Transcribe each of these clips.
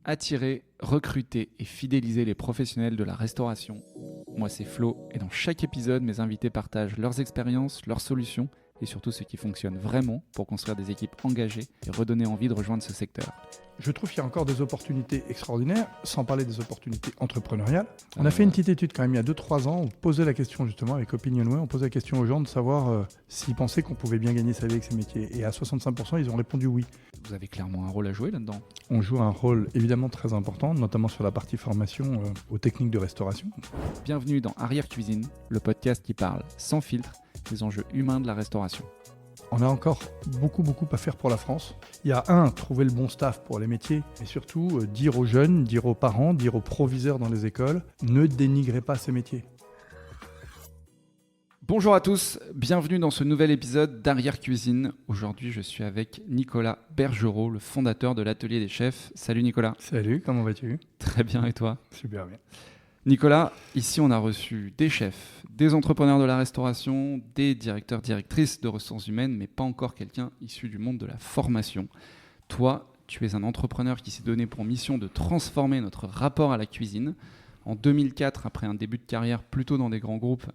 Attirer, recruter et fidéliser les professionnels de la restauration. Moi, c'est Flo, et dans chaque épisode, mes invités partagent leurs expériences, leurs solutions et surtout ce qui fonctionne vraiment pour construire des équipes engagées et redonner envie de rejoindre ce secteur. Je trouve qu'il y a encore des opportunités extraordinaires, sans parler des opportunités entrepreneuriales. On a fait une petite étude quand même il y a 2-3 ans, on posait la question justement avec Opinionway, on posait la question aux gens de savoir s'ils pensaient qu'on pouvait bien gagner sa vie avec ces métiers. Et à 65%, ils ont répondu oui. Vous avez clairement un rôle à jouer là-dedans. On joue un rôle évidemment très important, notamment sur la partie formation aux techniques de restauration. Bienvenue dans Arrière Cuisine, le podcast qui parle sans filtre des enjeux humains de la restauration. On a encore beaucoup à faire pour la France. Il y a trouver le bon staff pour les métiers, et surtout dire aux jeunes, dire aux parents, dire aux proviseurs dans les écoles, ne dénigrez pas ces métiers. Bonjour à tous, bienvenue dans ce nouvel épisode d'Arrière Cuisine. Aujourd'hui, je suis avec Nicolas Bergerot, le fondateur de l'Atelier des Chefs. Salut Nicolas. Salut, comment vas-tu ? Très bien, et toi ? Super bien. Nicolas, ici on a reçu des chefs, des entrepreneurs de la restauration, des directeurs, directrices de ressources humaines, mais pas encore quelqu'un issu du monde de la formation. Toi, tu es un entrepreneur qui s'est donné pour mission de transformer notre rapport à la cuisine. En 2004, après un début de carrière plutôt dans des grands groupes,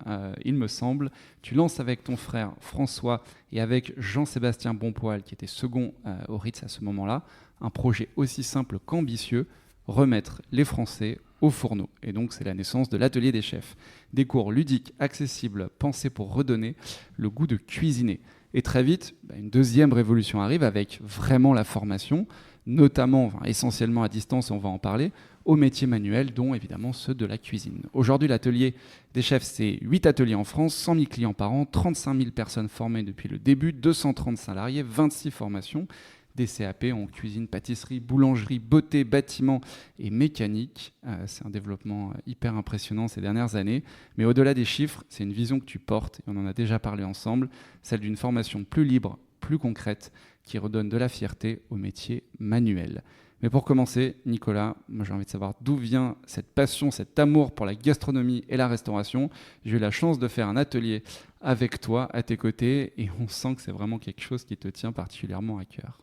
il me semble, tu lances avec ton frère François et avec Jean-Sébastien Bonpoil, qui était second au Ritz à ce moment-là, un projet aussi simple qu'ambitieux, remettre les Français au fourneau. Et donc, c'est la naissance de l'Atelier des Chefs. Des cours ludiques, accessibles, pensés pour redonner le goût de cuisiner. Et très vite, une deuxième révolution arrive avec vraiment la formation, notamment, essentiellement à distance, on va en parler, aux métiers manuels, dont évidemment ceux de la cuisine. Aujourd'hui, l'Atelier des Chefs, c'est 8 ateliers en France, 100 000 clients par an, 35 000 personnes formées depuis le début, 230 salariés, 26 formations, des CAP en cuisine, pâtisserie, boulangerie, beauté, bâtiment et mécanique. C'est un développement hyper impressionnant ces dernières années. Mais au-delà des chiffres, c'est une vision que tu portes, et on en a déjà parlé ensemble, celle d'une formation plus libre, plus concrète, qui redonne de la fierté au métier manuel. Mais pour commencer, Nicolas, moi j'ai envie de savoir d'où vient cette passion, cet amour pour la gastronomie et la restauration. J'ai eu la chance de faire un atelier avec toi, à tes côtés, et on sent que c'est vraiment quelque chose qui te tient particulièrement à cœur.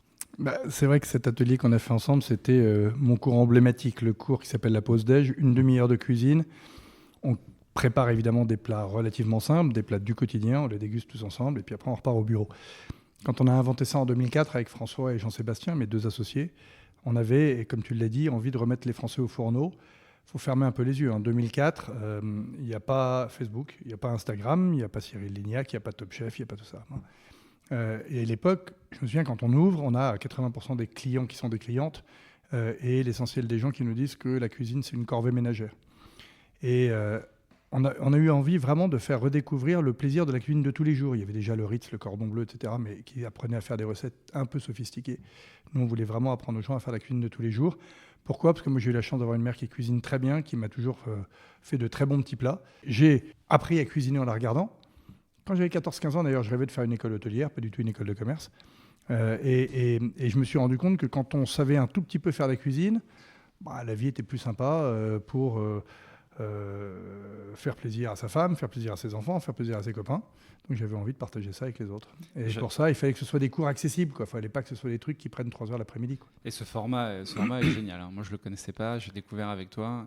C'est vrai que cet atelier qu'on a fait ensemble, c'était mon cours emblématique, le cours qui s'appelle la pause déj, une demi-heure de cuisine. On prépare évidemment des plats relativement simples, des plats du quotidien, on les déguste tous ensemble, et puis après on repart au bureau. Quand on a inventé ça en 2004 avec François et Jean-Sébastien, mes deux associés, on avait, et comme tu l'as dit, envie de remettre les Français au fourneau. Il faut fermer un peu les yeux. En 2004, il n'y a pas Facebook, il n'y a pas Instagram, il n'y a pas Cyril Lignac, il n'y a pas Top Chef, il n'y a pas tout ça. Et à l'époque, je me souviens, quand on ouvre, on a 80% des clients qui sont des clientes et l'essentiel des gens qui nous disent que la cuisine, c'est une corvée ménagère. Et on a eu envie vraiment de faire redécouvrir le plaisir de la cuisine de tous les jours. Il y avait déjà le Ritz, le Cordon Bleu, etc., mais qui apprenaient à faire des recettes un peu sophistiquées. Nous, on voulait vraiment apprendre aux gens à faire la cuisine de tous les jours. Pourquoi ? Parce que moi, j'ai eu la chance d'avoir une mère qui cuisine très bien, qui m'a toujours fait de très bons petits plats. J'ai appris à cuisiner en la regardant. Quand j'avais 14-15 ans, d'ailleurs, je rêvais de faire une école hôtelière, pas du tout une école de commerce. Et je me suis rendu compte que quand on savait un tout petit peu faire la cuisine, la vie était plus sympa pour faire plaisir à sa femme, faire plaisir à ses enfants, faire plaisir à ses copains. Donc j'avais envie de partager ça avec les autres. Et pour ça, il fallait que ce soit des cours accessibles. Il ne fallait pas que ce soit des trucs qui prennent 3 heures l'après-midi. Et ce format est génial. Moi, je ne le connaissais pas. J'ai découvert avec toi.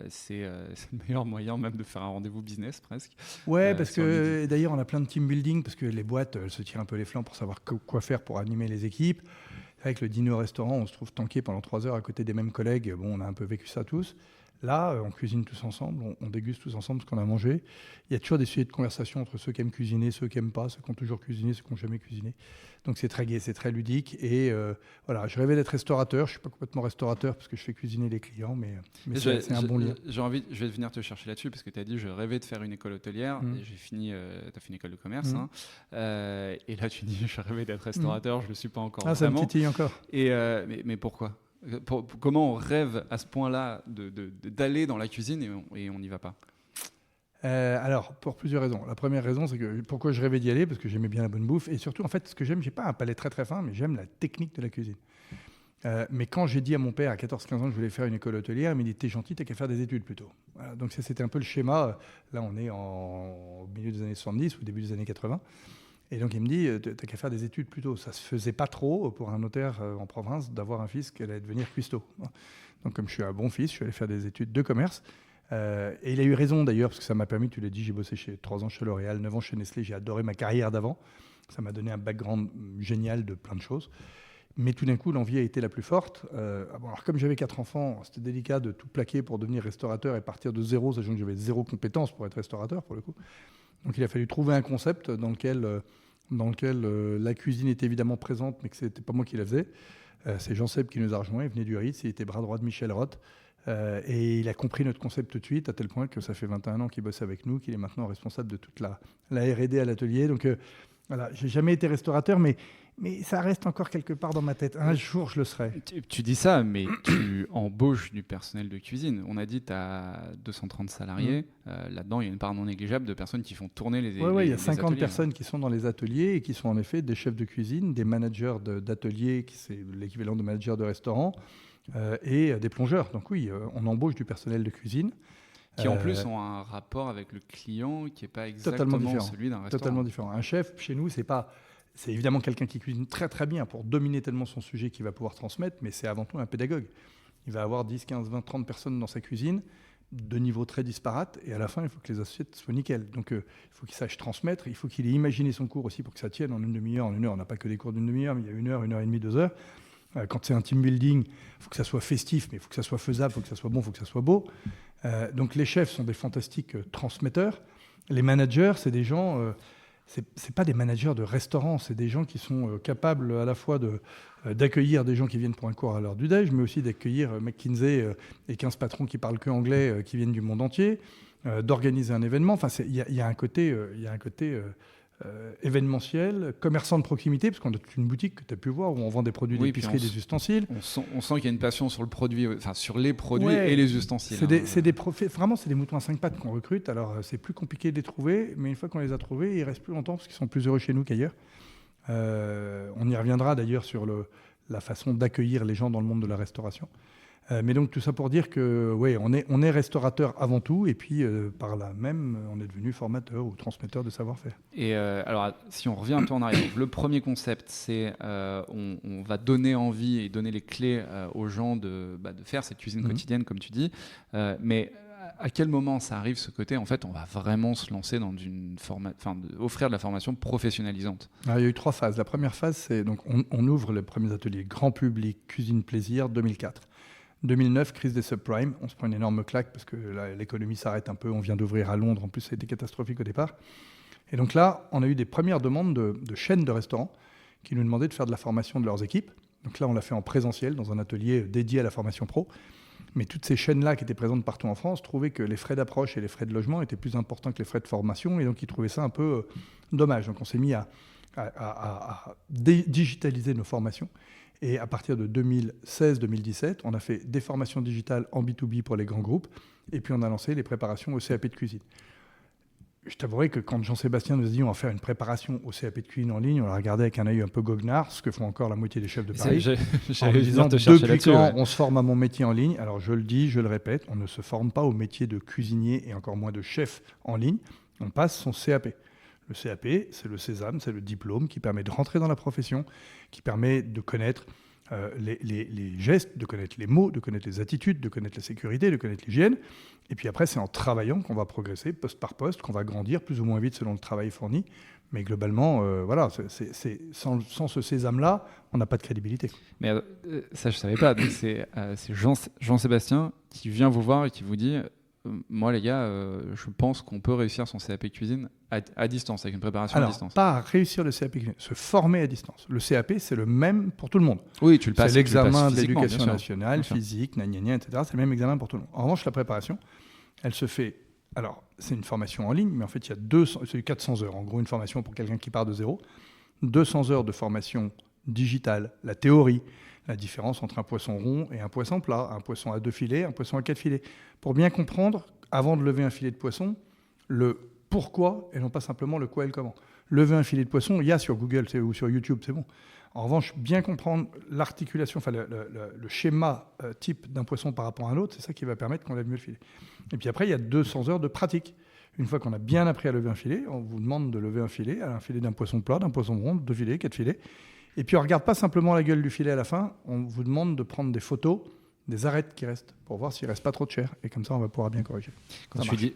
C'est le meilleur moyen même de faire un rendez-vous business presque. Ouais, parce que d'ailleurs, on a plein de team building parce que les boîtes se tirent un peu les flancs pour savoir quoi faire pour animer les équipes. Avec le dîner au restaurant, on se trouve tanké pendant 3 heures à côté des mêmes collègues. Bon, on a un peu vécu ça tous. Là, on cuisine tous ensemble, on déguste tous ensemble ce qu'on a mangé. Il y a toujours des sujets de conversation entre ceux qui aiment cuisiner, ceux qui n'aiment pas, ceux qui ont toujours cuisiné, ceux qui n'ont jamais cuisiné. Donc c'est très gai, c'est très ludique. Et voilà, je rêvais d'être restaurateur. Je ne suis pas complètement restaurateur parce que je fais cuisiner les clients, mais c'est un bon lien. Je vais venir te chercher là-dessus parce que tu as dit je rêvais de faire une école hôtelière. Et j'ai fini, tu as fait une école de commerce. Et là, tu dis je rêvais d'être restaurateur, je ne le suis pas encore vraiment. Ça me titille encore. Mais pourquoi ? Comment on rêve à ce point-là d'aller dans la cuisine et on n'y va pas ? Alors, pour plusieurs raisons. La première raison, c'est que pourquoi je rêvais d'y aller, parce que j'aimais bien la bonne bouffe. Et surtout, en fait, ce que j'aime, j'ai pas un palais très très fin, mais j'aime la technique de la cuisine. Mais quand j'ai dit à mon père, à 14-15 ans, que je voulais faire une école hôtelière, il m'a dit « T'es gentil, t'as qu'à faire des études plutôt ». Voilà, donc ça, c'était un peu le schéma. Là, on est au milieu des années 70 ou début des années 80. Et donc il me dit, t'as qu'à faire des études plus tôt. Ça se faisait pas trop pour un notaire en province d'avoir un fils qui allait devenir cuistot. Donc comme je suis un bon fils, je suis allé faire des études de commerce. Et il a eu raison d'ailleurs, parce que ça m'a permis, tu l'as dit, j'ai bossé 3 ans chez L'Oréal, 9 ans chez Nestlé, j'ai adoré ma carrière d'avant. Ça m'a donné un background génial de plein de choses. Mais tout d'un coup, l'envie a été la plus forte. Alors comme j'avais 4 enfants, c'était délicat de tout plaquer pour devenir restaurateur et partir de zéro, sachant que j'avais 0 compétence pour être restaurateur, pour le coup. Donc il a fallu trouver un concept dans lequel la cuisine était évidemment présente, mais que ce n'était pas moi qui la faisais. C'est Jean-Seb qui nous a rejoints, il venait du Ritz, il était bras droit de Michel Roth. Et il a compris notre concept tout de suite, à tel point que ça fait 21 ans qu'il bosse avec nous, qu'il est maintenant responsable de toute la R&D à l'atelier. Donc voilà, j'ai jamais été restaurateur, mais ça reste encore quelque part dans ma tête. Un jour, je le serai. Tu dis ça, mais tu embauches du personnel de cuisine. On a dit que tu as 230 salariés. Là-dedans, il y a une part non négligeable de personnes qui font tourner les Oui, il y a 50 ateliers, personnes qui sont dans les ateliers et qui sont en effet des chefs de cuisine, des managers d'ateliers, qui c'est l'équivalent de managers de restaurant, et des plongeurs. Donc oui, on embauche du personnel de cuisine. Qui en plus ont un rapport avec le client qui n'est pas exactement celui d'un restaurant. Totalement différent. Un chef, chez nous, c'est évidemment quelqu'un qui cuisine très très bien pour dominer tellement son sujet qu'il va pouvoir transmettre, mais c'est avant tout un pédagogue. Il va avoir 10, 15, 20, 30 personnes dans sa cuisine, de niveaux très disparates, et à la fin, il faut que les assiettes soient nickel. Donc il faut qu'il sache transmettre, il faut qu'il ait imaginé son cours aussi pour que ça tienne en une demi-heure. En une heure, on n'a pas que des cours d'une demi-heure, mais il y a 1 heure, 1 heure et demie, 2 heures. Quand c'est un team building, il faut que ça soit festif, mais il faut que ça soit faisable, il faut que ça soit bon, il faut que ça soit beau. Donc les chefs sont des fantastiques transmetteurs. Les managers, c'est des gens... c'est pas des managers de restaurants, c'est des gens qui sont capables à la fois d'accueillir des gens qui viennent pour un cours à l'heure du déj, mais aussi d'accueillir McKinsey et 15 patrons qui parlent que anglais, qui viennent du monde entier, d'organiser un événement. Enfin, il y a un côté événementiel, commerçant de proximité, parce qu'on a toute une boutique que tu as pu voir où on vend des produits d'épicerie, des ustensiles. On sent qu'il y a une passion sur le produit, enfin sur les produits et les ustensiles. Vraiment, c'est des moutons à 5 pattes qu'on recrute. Alors, c'est plus compliqué de les trouver, mais une fois qu'on les a trouvés, ils restent plus longtemps parce qu'ils sont plus heureux chez nous qu'ailleurs. On y reviendra d'ailleurs sur la façon d'accueillir les gens dans le monde de la restauration. Mais donc tout ça pour dire que ouais, on est restaurateur avant tout, et puis par là même, on est devenu formateur ou transmetteur de savoir-faire. Et alors, si on revient un peu en arrière, le premier concept, c'est on va donner envie et donner les clés aux gens de faire cette cuisine quotidienne, comme tu dis. Mais à quel moment ça arrive, ce côté, en fait, on va vraiment se lancer dans offrir de la formation professionnalisante? Alors, il y a eu 3 phases. La première phase, c'est donc on ouvre les premiers ateliers grand public, cuisine plaisir, 2004. 2009, crise des subprimes, on se prend une énorme claque parce que l'économie s'arrête un peu, on vient d'ouvrir à Londres, en plus ça a été catastrophique au départ. Et donc là, on a eu des premières demandes de chaînes de restaurants qui nous demandaient de faire de la formation de leurs équipes. Donc là, on l'a fait en présentiel, dans un atelier dédié à la formation pro. Mais toutes ces chaînes-là qui étaient présentes partout en France trouvaient que les frais d'approche et les frais de logement étaient plus importants que les frais de formation, et donc ils trouvaient ça un peu dommage. Donc on s'est mis à digitaliser nos formations. Et à partir de 2016-2017, on a fait des formations digitales en B2B pour les grands groupes, et puis on a lancé les préparations au CAP de cuisine. Je t'avouerai que quand Jean-Sébastien nous a dit on va faire une préparation au CAP de cuisine en ligne, on l'a regardé avec un œil un peu goguenard, ce que font encore la moitié des chefs de Paris. En lui disant, depuis quand on se forme à mon métier en ligne? Alors je le dis, je le répète, on ne se forme pas au métier de cuisinier et encore moins de chef en ligne. On passe son CAP. Le CAP, c'est le sésame, c'est le diplôme qui permet de rentrer dans la profession, qui permet de connaître les gestes, de connaître les mots, de connaître les attitudes, de connaître la sécurité, de connaître l'hygiène. Et puis après, c'est en travaillant qu'on va progresser poste par poste, qu'on va grandir plus ou moins vite selon le travail fourni. Mais globalement, voilà, sans ce sésame-là, on n'a pas de crédibilité. Mais ça, je ne savais pas. Donc c'est Jean-Sébastien qui vient vous voir et qui vous dit... Moi, les gars, je pense qu'on peut réussir son CAP cuisine à distance, avec une préparation à distance. Pas réussir le CAP cuisine, se former à distance. Le CAP, c'est le même pour tout le monde. Oui, tu le passes. C'est l'examen de l'éducation nationale, physique, etc. C'est le même examen pour tout le monde. En revanche, la préparation, elle se fait... Alors, c'est une formation en ligne, mais en fait, il y a 400 heures. En gros, une formation pour quelqu'un qui part de zéro. 200 heures de formation digitale, la théorie, la différence entre un poisson rond et un poisson plat, un poisson à 2 filets, un poisson à 4 filets. Pour bien comprendre, avant de lever un filet de poisson, le pourquoi et non pas simplement le quoi et le comment. Lever un filet de poisson, il y a sur Google ou sur YouTube, c'est bon. En revanche, bien comprendre l'articulation, enfin le schéma type d'un poisson par rapport à un autre, c'est ça qui va permettre qu'on lève mieux le filet. Et puis après, il y a 200 heures de pratique. Une fois qu'on a bien appris à lever un filet, on vous demande de lever un filet d'un poisson plat, d'un poisson rond, 2 filets, 4 filets. Et puis on ne regarde pas simplement la gueule du filet à la fin, on vous demande de prendre des photos des arêtes qui restent pour voir s'il ne reste pas trop de chair. Et comme ça, on va pouvoir bien corriger. Quand tu dis,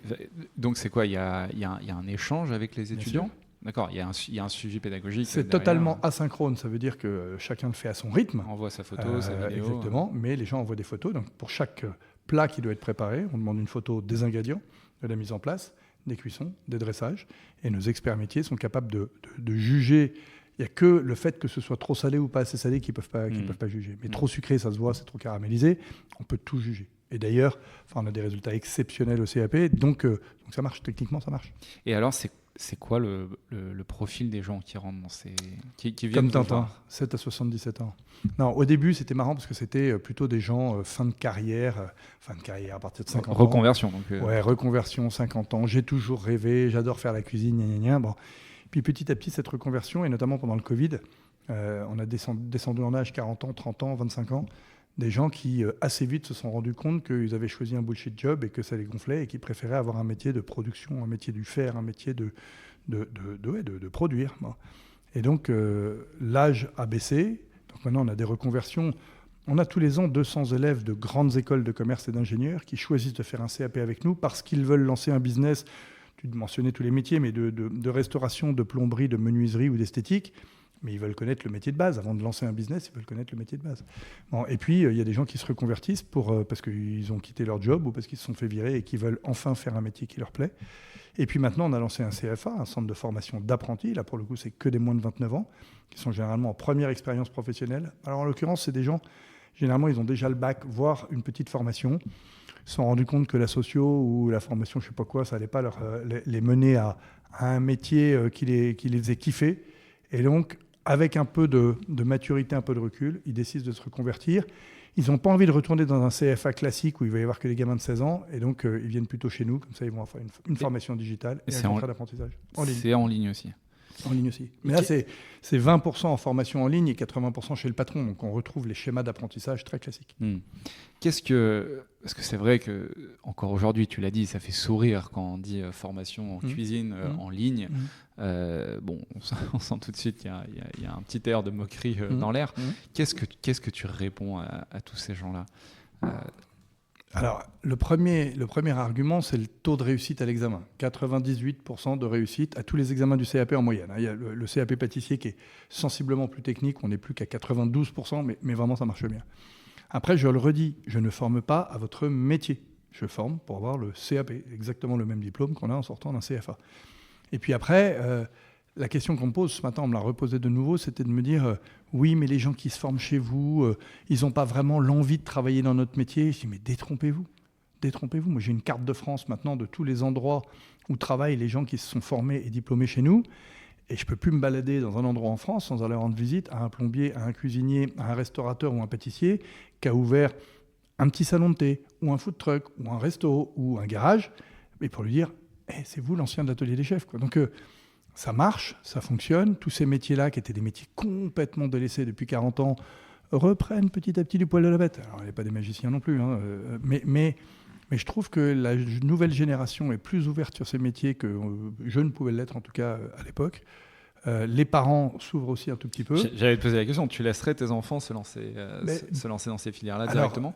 donc c'est quoi, il y a un échange avec les étudiants? D'accord, il y a un suivi pédagogique. C'est totalement asynchrone, ça veut dire que chacun le fait à son rythme. On envoie sa photo, sa vidéo. Exactement, mais les gens envoient des photos. Donc pour chaque plat qui doit être préparé, on demande une photo des ingrédients, de la mise en place, des cuissons, des dressages. Et nos experts métiers sont capables de juger. Il n'y a que le fait que ce soit trop salé ou pas assez salé qu'ils peuvent pas juger. Mais trop sucré, ça se voit, c'est trop caramélisé, on peut tout juger. Et d'ailleurs, on a des résultats exceptionnels au CAP, donc ça marche, techniquement ça marche. Et alors, c'est quoi le profil des gens qui rentrent dans ces... qui viennent comme Tintin, 7 à 77 ans. Non, au début, c'était marrant parce que c'était plutôt des gens fin de carrière à partir de 50 ans. Reconversion. Donc, Ouais, reconversion, 50 ans. J'ai toujours rêvé, j'adore faire la cuisine, gna gna gna. Bon. Puis petit à petit, cette reconversion, et notamment pendant le Covid, on a descendu en âge 40 ans, 30 ans, 25 ans, des gens qui assez vite se sont rendus compte qu'ils avaient choisi un bullshit job et que ça les gonflait et qu'ils préféraient avoir un métier de production, un métier du faire, un métier de produire. Et donc l'âge a baissé. Donc maintenant, on a des reconversions. On a tous les ans 200 élèves de grandes écoles de commerce et d'ingénieurs qui choisissent de faire un CAP avec nous parce qu'ils veulent lancer un business. Tu mentionnais tous les métiers, mais de restauration, de plomberie, de menuiserie ou d'esthétique. Mais ils veulent connaître le métier de base. Avant de lancer un business, ils veulent connaître le métier de base. Bon, et puis, il y a des gens qui se reconvertissent parce qu'ils ont quitté leur job ou parce qu'ils se sont fait virer et qui veulent enfin faire un métier qui leur plaît. Et puis maintenant, on a lancé un CFA, un centre de formation d'apprentis. Là, pour le coup, c'est que des moins de 29 ans qui sont généralement en première expérience professionnelle. Alors, en l'occurrence, c'est des gens, généralement, ils ont déjà le bac, voire une petite formation. Ils se sont rendus compte que la socio ou la formation, je ne sais pas quoi, ça n'allait pas les mener à un métier qui les faisait kiffer. Et donc, avec un peu de maturité, un peu de recul, ils décident de se reconvertir. Ils n'ont pas envie de retourner dans un CFA classique où il va y avoir que les gamins de 16 ans. Et donc, ils viennent plutôt chez nous. Comme ça, ils vont faire une formation digitale et un contrat d'apprentissage. C'est en ligne aussi. En ligne aussi. Mais là, c'est 20% en formation en ligne et 80% chez le patron. Donc, on retrouve les schémas d'apprentissage très classiques. Parce que c'est vrai que, encore aujourd'hui, tu l'as dit, ça fait sourire quand on dit formation en cuisine en ligne. Bon, on sent tout de suite qu'il y a un petit air de moquerie dans l'air. Qu'est-ce que tu réponds à tous ces gens-là? Alors, le premier argument, c'est le taux de réussite à l'examen. 98% de réussite à tous les examens du CAP en moyenne. Il y a le CAP pâtissier qui est sensiblement plus technique, on n'est plus qu'à 92%, mais vraiment, ça marche bien. Après, je le redis, je ne forme pas à votre métier. Je forme pour avoir le CAP, exactement le même diplôme qu'on a en sortant d'un CFA. Et puis après, la question qu'on me pose ce matin, on me l'a reposée de nouveau, c'était de me dire oui, mais les gens qui se forment chez vous, ils n'ont pas vraiment l'envie de travailler dans notre métier. Je dis mais détrompez-vous. Moi, j'ai une carte de France maintenant de tous les endroits où travaillent les gens qui se sont formés et diplômés chez nous. Et je ne peux plus me balader dans un endroit en France sans aller rendre visite à un plombier, à un cuisinier, à un restaurateur ou un pâtissier qui a ouvert un petit salon de thé ou un food truck ou un resto ou un garage, et pour lui dire c'est vous l'ancien de l'atelier des chefs, quoi. Donc ça marche, ça fonctionne. Tous ces métiers-là, qui étaient des métiers complètement délaissés depuis 40 ans, reprennent petit à petit du poil de la bête. Alors, il n'y a pas des magiciens non plus, hein, mais je trouve que la nouvelle génération est plus ouverte sur ces métiers que je ne pouvais l'être, en tout cas à l'époque. Les parents s'ouvrent aussi un tout petit peu. J'allais te poser la question, tu laisserais tes enfants se lancer dans ces filières-là directement?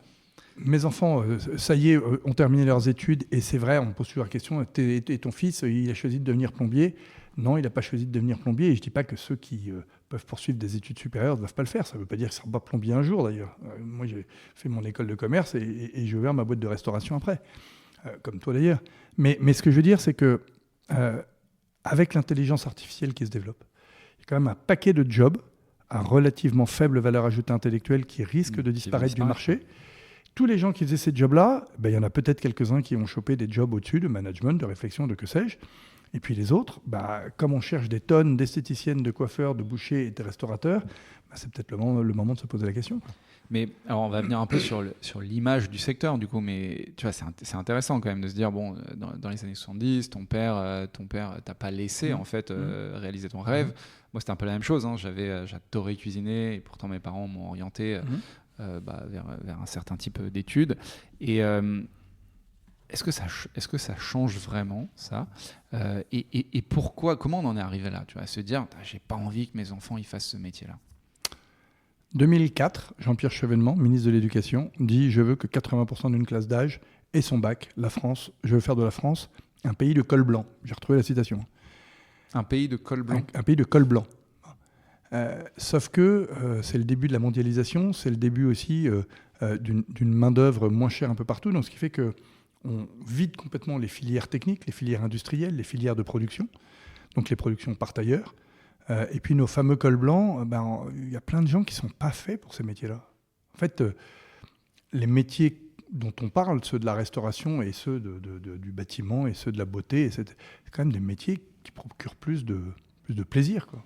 Mes enfants, ça y est, ont terminé leurs études, et c'est vrai, on me pose toujours la question, et ton fils, il a choisi de devenir plombier? Non, il n'a pas choisi de devenir plombier, et je ne dis pas que ceux qui peuvent poursuivre des études supérieures ne doivent pas le faire. Ça ne veut pas dire qu'ils ne seront pas plombier un jour, d'ailleurs. Moi, j'ai fait mon école de commerce, et j'ai ouvert ma boîte de restauration après, comme toi d'ailleurs. Mais ce que je veux dire, c'est que avec l'intelligence artificielle qui se développe, il y a quand même un paquet de jobs à relativement faible valeur ajoutée intellectuelle qui risquent de disparaître du marché. Tous les gens qui faisaient ces jobs-là, il y en a peut-être quelques-uns qui ont chopé des jobs au-dessus, de management, de réflexion, de que sais-je. Et puis les autres, comme on cherche des tonnes d'esthéticiennes, de coiffeurs, de bouchers et de restaurateurs, c'est peut-être le moment de se poser la question. Mais alors on va venir un peu sur l'image du secteur, du coup, mais tu vois, c'est intéressant quand même de se dire, bon, dans les années 70, ton père t'a pas laissé en fait réaliser ton rêve. Moi, c'était un peu la même chose, hein. J'adorais cuisiner, et pourtant mes parents m'ont orienté vers un certain type d'études. Et est-ce que ça change vraiment ça et pourquoi, comment on en est arrivé là, tu vois, à se dire j'ai pas envie que mes enfants ils fassent ce métier-là. 2004, Jean-Pierre Chevènement, ministre de l'Éducation, dit « Je veux que 80% d'une classe d'âge ait son bac. La France, je veux faire de la France un pays de col blanc. » J'ai retrouvé la citation. Un pays de col blanc. Un pays de col blanc. Sauf que c'est le début de la mondialisation, c'est le début aussi d'une main-d'œuvre moins chère un peu partout. Donc, ce qui fait qu'on vide complètement les filières techniques, les filières industrielles, les filières de production. Donc, les productions partent ailleurs. Et puis nos fameux cols blancs, il y a plein de gens qui ne sont pas faits pour ces métiers-là. En fait, les métiers dont on parle, ceux de la restauration et ceux du bâtiment et ceux de la beauté, c'est quand même des métiers qui procurent plus de plaisir, quoi.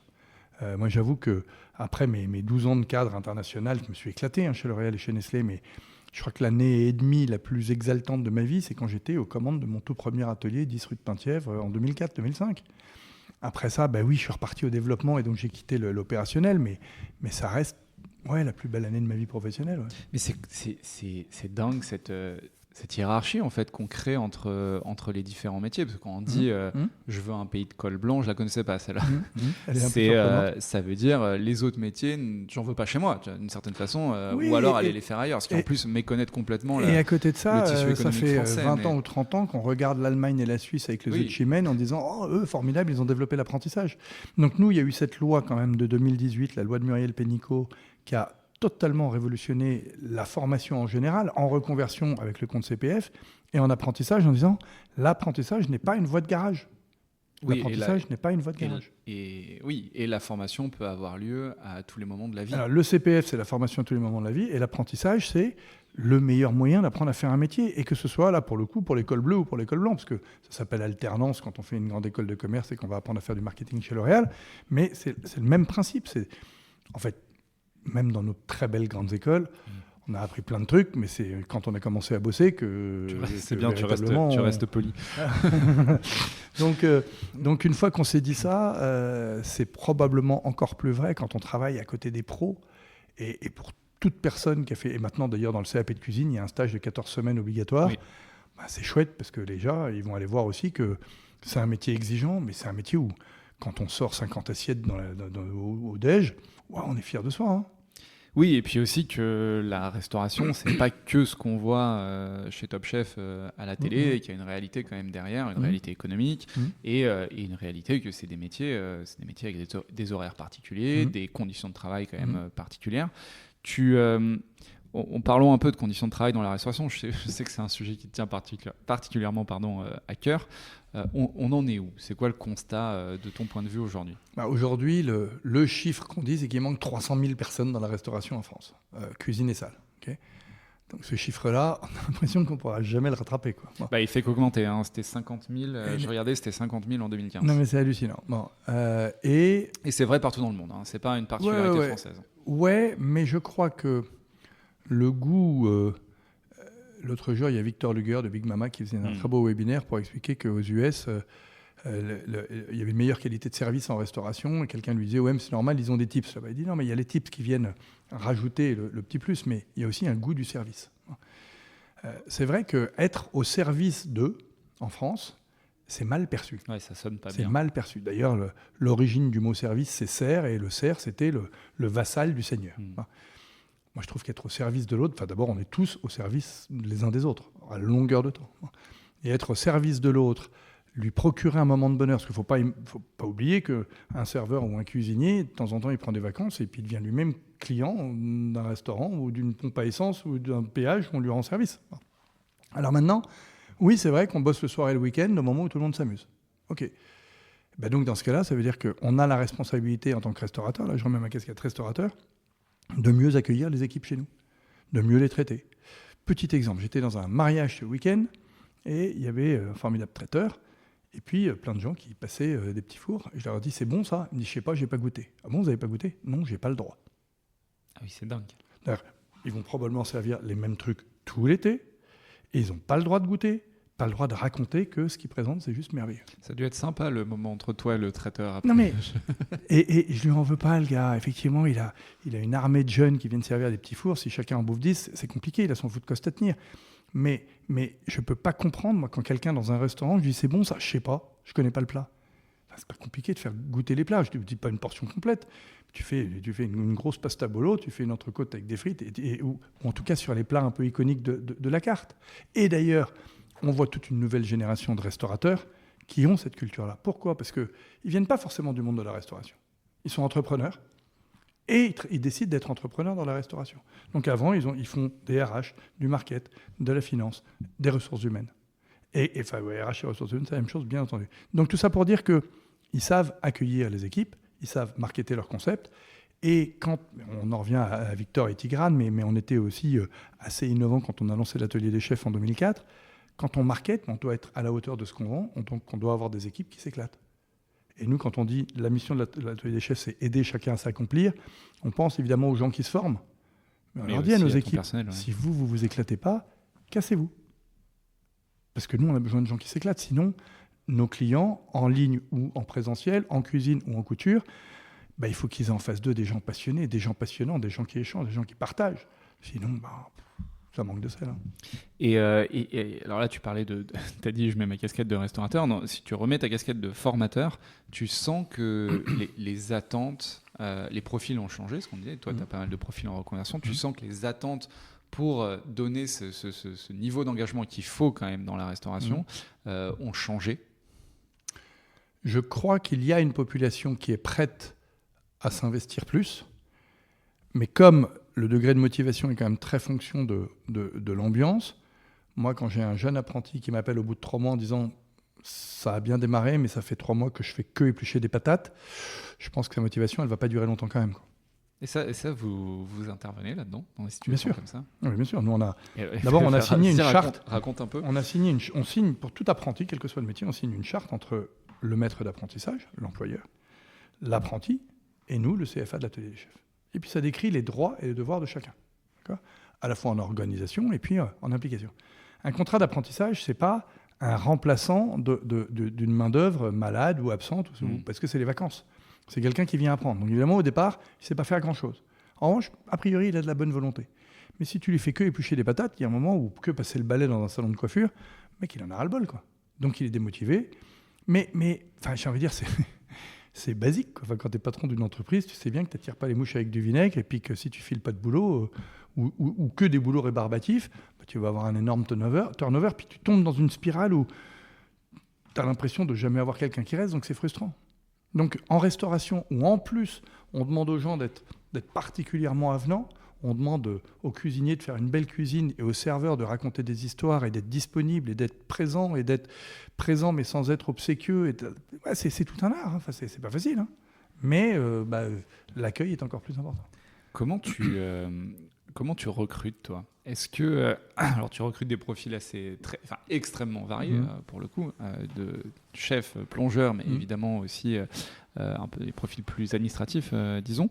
Moi, j'avoue qu'après mes 12 ans de cadre international, je me suis éclaté chez L'Oréal et chez Nestlé, mais je crois que l'année et demie la plus exaltante de ma vie, c'est quand j'étais aux commandes de mon tout premier atelier, 10 rue de Penthièvre, en 2004-2005. Après ça, oui, je suis reparti au développement et donc j'ai quitté l'opérationnel, mais ça reste la plus belle année de ma vie professionnelle. Ouais. Mais c'est dingue cette hiérarchie en fait qu'on crée entre les différents métiers, parce que quand on dit je veux un pays de col blanc, je la connaissais pas celle-là. Ça veut dire les autres métiers, j'en veux pas chez moi d'une certaine façon, ou alors aller les faire ailleurs, ce qui en plus méconnaître complètement et à côté de ça, ça fait français, 20 ans ou 30 ans qu'on regarde l'Allemagne et la Suisse avec les œufs de Chimène en disant oh eux formidable, ils ont développé l'apprentissage. Donc nous, il y a eu cette loi quand même de 2018, la loi de Muriel Pénicaud, qui a totalement révolutionné la formation en général, en reconversion avec le compte CPF et en apprentissage en disant l'apprentissage n'est pas une voie de garage. L'apprentissage n'est pas une voie de garage. Et la formation peut avoir lieu à tous les moments de la vie. Alors, le CPF, c'est la formation à tous les moments de la vie, et l'apprentissage, c'est le meilleur moyen d'apprendre à faire un métier, et que ce soit là pour le coup pour l'école bleue ou pour l'école blanc, parce que ça s'appelle alternance quand on fait une grande école de commerce et qu'on va apprendre à faire du marketing chez L'Oréal, mais c'est le même principe. C'est en fait même dans nos très belles grandes écoles, on a appris plein de trucs, mais c'est quand on a commencé à bosser que... C'est bien, tu restes poli. Donc une fois qu'on s'est dit ça, c'est probablement encore plus vrai quand on travaille à côté des pros. Et pour toute personne qui a fait... Et maintenant, d'ailleurs, dans le CAP de cuisine, il y a un stage de 14 semaines obligatoire. Oui. C'est chouette, parce que les gens, ils vont aller voir aussi que c'est un métier exigeant, mais c'est un métier où, quand on sort 50 assiettes au déj, on est fier de soi, hein. Oui, et puis aussi que la restauration, c'est pas que ce qu'on voit chez Top Chef à la télé, et qu'il y a une réalité quand même derrière, une réalité économique, et une réalité que c'est des métiers avec des horaires particuliers, des conditions de travail quand même particulières. Parlons un peu de conditions de travail dans la restauration. Je sais que c'est un sujet qui te tient particulièrement à cœur. On en est où ? C'est quoi le constat de ton point de vue aujourd'hui ? Aujourd'hui, le chiffre qu'on dit, c'est qu'il manque 300 000 personnes dans la restauration en France, cuisine et salle. Okay, donc ce chiffre-là, on a l'impression qu'on ne pourra jamais le rattraper, quoi. Bon. Il fait qu'augmenter. C'était 50 000. Je regardais, c'était 50 000 en 2015. Non, mais c'est hallucinant. Bon, et c'est vrai partout dans le monde. Ce n'est pas une particularité française. Ouais, mais je crois que le goût... L'autre jour, il y a Victor Luger de Big Mama qui faisait un très beau webinaire pour expliquer qu'aux US, il y avait une meilleure qualité de service en restauration. Et quelqu'un lui disait « Ouais, mais c'est normal, ils ont des tips. » Il dit « Non, mais il y a les tips qui viennent rajouter le petit plus, mais il y a aussi un goût du service. » C'est vrai qu'être au service d'eux, en France, c'est mal perçu. Ouais, ça sonne pas bien. C'est mal perçu. D'ailleurs, l'origine du mot service, c'est serf, et le serf, c'était le vassal du seigneur. Moi, je trouve qu'être au service de l'autre, d'abord, on est tous au service les uns des autres, à longueur de temps. Et être au service de l'autre, lui procurer un moment de bonheur, parce qu'il ne faut pas oublier qu'un serveur ou un cuisinier, de temps en temps, il prend des vacances et puis il devient lui-même client d'un restaurant ou d'une pompe à essence ou d'un péage où on lui rend service. Alors maintenant, oui, c'est vrai qu'on bosse le soir et le week-end au moment où tout le monde s'amuse. OK. Donc dans ce cas-là, ça veut dire qu'on a la responsabilité en tant que restaurateur, là je remets ma casquette restaurateur, de mieux accueillir les équipes chez nous, de mieux les traiter. Petit exemple, j'étais dans un mariage ce week-end et il y avait un formidable traiteur et puis plein de gens qui passaient des petits fours. Et je leur ai dit, c'est bon ça ? Ils me disent, je sais pas, j'ai pas goûté. Ah bon, vous n'avez pas goûté ? Non, j'ai pas le droit. Ah oui, c'est dingue. D'ailleurs, ils vont probablement servir les mêmes trucs tout l'été et ils n'ont pas le droit de goûter. Pas le droit de raconter que ce qu'ils présentent, c'est juste merveilleux. Ça a dû être sympa, le moment entre toi et le traiteur. Après. Non mais, et je lui en veux pas, le gars. Effectivement, il a une armée de jeunes qui viennent servir des petits fours. Si chacun en bouffe 10, c'est compliqué, il a son food cost à tenir. Mais je ne peux pas comprendre, moi, quand quelqu'un dans un restaurant, je dis c'est bon ça, je ne sais pas, je ne connais pas le plat. Enfin, c'est pas compliqué de faire goûter les plats. Je ne dis pas une portion complète. Tu fais une grosse pasta bolo, tu fais une entrecôte avec des frites, ou en tout cas sur les plats un peu iconiques de la carte. Et d'ailleurs, on voit toute une nouvelle génération de restaurateurs qui ont cette culture-là. Pourquoi ? Parce qu'ils ne viennent pas forcément du monde de la restauration. Ils sont entrepreneurs et ils décident d'être entrepreneurs dans la restauration. Donc avant, ils font des RH, du market, de la finance, des ressources humaines. Enfin, RH et ressources humaines, c'est la même chose, bien entendu. Donc tout ça pour dire qu'ils savent accueillir les équipes, ils savent marketer leur concept. Et quand on en revient à Victor et Tigrane, mais on était aussi assez innovant quand on a lancé l'atelier des chefs en 2004. Quand on market, on doit être à la hauteur de ce qu'on vend, donc on doit avoir des équipes qui s'éclatent. Et nous, quand on dit la mission de l'atelier des chefs, c'est aider chacun à s'accomplir, on pense évidemment aux gens qui se forment. Mais on leur dit à nos équipes, si vous éclatez pas, cassez-vous. Parce que nous, on a besoin de gens qui s'éclatent. Sinon, nos clients, en ligne ou en présentiel, en cuisine ou en couture, il faut qu'ils aient en face d'eux des gens passionnés, des gens passionnants, des gens qui échangent, des gens qui partagent. Sinon, ça manque de sel. Hein. Et alors là, tu parlais tu as dit je mets ma casquette de restaurateur. Non, si tu remets ta casquette de formateur, tu sens que les attentes, les profils ont changé, ce qu'on disait. Toi, tu as pas mal de profils en reconversion. Tu sens que les attentes pour donner ce niveau d'engagement qu'il faut quand même dans la restauration ont changé. Je crois qu'il y a une population qui est prête à s'investir plus, mais comme le degré de motivation est quand même très fonction de l'ambiance, moi, quand j'ai un jeune apprenti qui m'appelle au bout de 3 mois en disant « ça a bien démarré, mais ça fait 3 mois que je fais que éplucher des patates », je pense que sa motivation, elle ne va pas durer longtemps quand même. Quoi. Et ça vous intervenez là-dedans, dans des situations comme ça ? Oui, bien sûr. Nous, d'abord, on a signé une charte. Raconte un peu. On signe pour tout apprenti, quel que soit le métier, on signe une charte entre le maître d'apprentissage, l'employeur, l'apprenti, et nous, le CFA de l'atelier des chefs. Et puis ça décrit les droits et les devoirs de chacun, à la fois en organisation et puis en implication. Un contrat d'apprentissage, ce n'est pas un remplaçant d'une main-d'œuvre malade ou absente, parce que c'est les vacances. C'est quelqu'un qui vient apprendre. Donc évidemment, au départ, il ne sait pas faire grand-chose. En revanche, a priori, il a de la bonne volonté. Mais si tu lui fais que éplucher des patates, il y a un moment où que passer le balai dans un salon de coiffure, le mec, il en a ras-le-bol, quoi. Donc il est démotivé. Mais j'ai envie de dire, c'est basique. Enfin, quand tu es patron d'une entreprise, tu sais bien que tu n'attires pas les mouches avec du vinaigre et puis que si tu files pas de boulot ou que des boulots rébarbatifs, tu vas avoir un énorme turnover, puis tu tombes dans une spirale où tu as l'impression de jamais avoir quelqu'un qui reste, donc c'est frustrant. Donc en restauration, où en plus on demande aux gens d'être particulièrement avenants, on demande aux cuisiniers de faire une belle cuisine et aux serveurs de raconter des histoires et d'être disponibles et d'être présents mais sans être obséquieux. C'est tout un art, hein. Enfin, c'est pas facile. Hein. Mais l'accueil est encore plus important. Comment tu recrutes, toi ? Est-ce que alors tu recrutes des profils extrêmement variés pour le coup, de chefs, plongeurs, mais évidemment aussi un peu des profils plus administratifs, disons.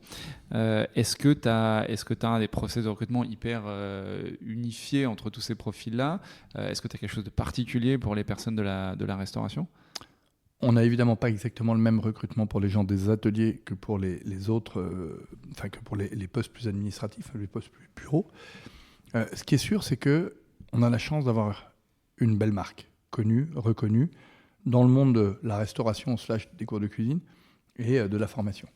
Est-ce que tu as des process de recrutement hyper unifiés entre tous ces profils-là ? Est-ce que tu as quelque chose de particulier pour les personnes de la restauration ? On n'a évidemment pas exactement le même recrutement pour les gens des ateliers que pour les autres, que pour les postes plus administratifs, les postes plus bureaux. Ce qui est sûr, c'est qu'on a la chance d'avoir une belle marque, connue, reconnue, dans le monde de la restauration / des cours de cuisine et de la formation.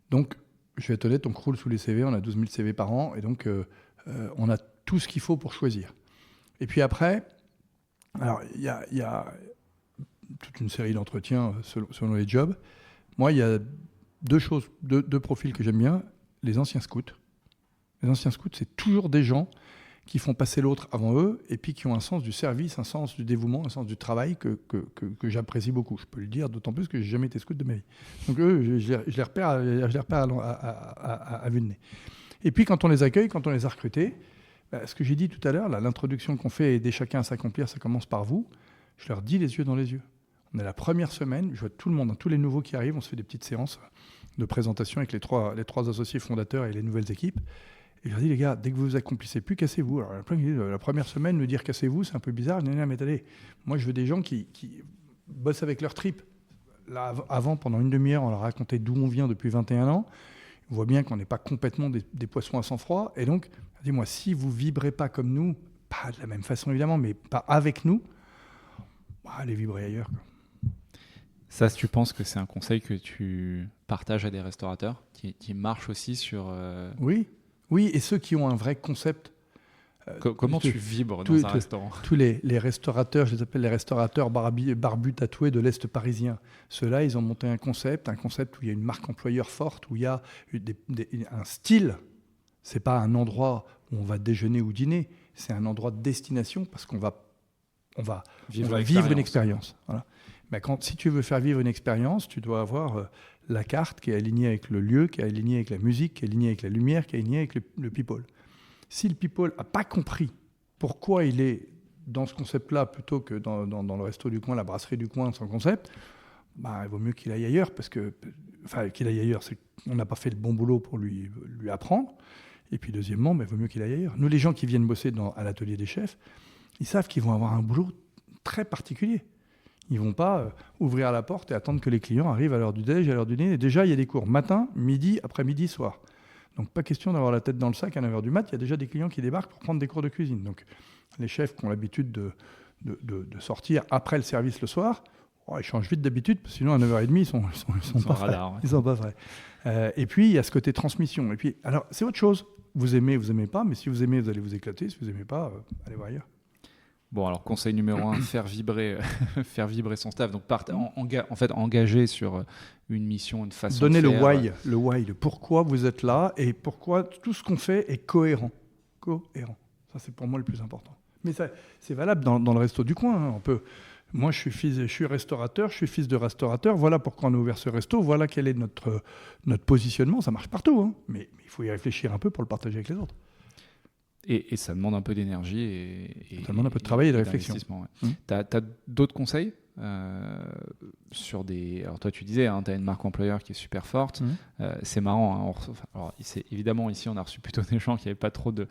Donc, je vais être honnête, on croule sous les CV, on a 12 000 CV par an, et donc on a tout ce qu'il faut pour choisir. Et puis après, alors il y a toute une série d'entretiens selon les jobs. Moi, il y a deux profils que j'aime bien. Les anciens scouts. Les anciens scouts, c'est toujours des gens qui font passer l'autre avant eux et puis qui ont un sens du service, un sens du dévouement, un sens du travail que j'apprécie beaucoup. Je peux le dire, d'autant plus que je n'ai jamais été scout de ma vie. Donc eux, je les repère à vue de nez. Et puis quand on les accueille, quand on les a recrutés, ce que j'ai dit tout à l'heure, l'introduction qu'on fait aider chacun à s'accomplir, ça commence par vous. Je leur dis les yeux dans les yeux. On est la première semaine, je vois tout le monde, tous les nouveaux qui arrivent, on se fait des petites séances de présentation avec les trois associés fondateurs et les nouvelles équipes. Et je leur dis, les gars, dès que vous vous accomplissez plus, cassez-vous. Alors, la première semaine, me dire cassez-vous, c'est un peu bizarre. Non, mais attendez, moi, je veux des gens qui bossent avec leur tripes. Là, avant, pendant une demi-heure, on leur racontait d'où on vient depuis 21 ans. On voit bien qu'on n'est pas complètement des poissons à sang froid. Et donc, dis-moi, si vous ne vibrez pas comme nous, pas de la même façon évidemment, mais pas avec nous, aller vibrer ailleurs, quoi. Ça, tu penses que c'est un conseil que tu partages à des restaurateurs qui marchent aussi sur... Oui, et ceux qui ont un vrai concept. Comment tu vibres dans un restaurant? Tous les restaurateurs, je les appelle les restaurateurs barbus tatoués de l'Est parisien. Ceux-là, ils ont monté un concept où il y a une marque employeur forte, où il y a un style. C'est pas un endroit où on va déjeuner ou dîner, c'est un endroit de destination parce qu'on va vivre une expérience. Voilà. Mais si tu veux faire vivre une expérience, tu dois avoir la carte qui est alignée avec le lieu, qui est alignée avec la musique, qui est alignée avec la lumière, qui est alignée avec le people. Si le people n'a pas compris pourquoi il est dans ce concept-là plutôt que dans le resto du coin, la brasserie du coin, son concept, il vaut mieux qu'il aille ailleurs qu'il aille ailleurs, c'est qu'on n'a pas fait le bon boulot pour lui apprendre. Et puis deuxièmement, il vaut mieux qu'il aille ailleurs. Nous, les gens qui viennent bosser à l'atelier des chefs, ils savent qu'ils vont avoir un boulot très particulier. Ils ne vont pas ouvrir la porte et attendre que les clients arrivent à l'heure du déj, à l'heure du dîner. Et déjà, il y a des cours matin, midi, après-midi, soir. Donc, pas question d'avoir la tête dans le sac à 9h du mat. Il y a déjà des clients qui débarquent pour prendre des cours de cuisine. Donc, les chefs qui ont l'habitude de sortir après le service le soir, ils changent vite d'habitude, parce que sinon, à 9h30, ils sont pas frais. Ils sont pas frais. Et puis, il y a ce côté transmission. Et puis, alors, c'est autre chose. Vous aimez pas, mais si vous aimez, vous allez vous éclater. Si vous n'aimez pas, allez voir ailleurs. Bon, alors conseil numéro 1, faire vibrer son staff. Donc, en fait, engager sur une mission, une façon de faire. Donner le why, le pourquoi vous êtes là et pourquoi tout ce qu'on fait est cohérent. Ça, c'est pour moi le plus important. Mais ça, c'est valable dans le resto du coin. On peut... Moi, je suis restaurateur, je suis fils de restaurateur. Voilà pourquoi on a ouvert ce resto. Voilà quel est notre positionnement. Ça marche partout, hein. Mais il faut y réfléchir un peu pour le partager avec les autres. Et ça demande un peu d'énergie. Ça demande un peu de travail et de réflexion. Ouais. Tu as d'autres conseils sur des... Alors toi, tu disais, tu as une marque employeur qui est super forte. C'est marrant. Alors, évidemment, ici, on a reçu plutôt des gens qui n'avaient pas trop de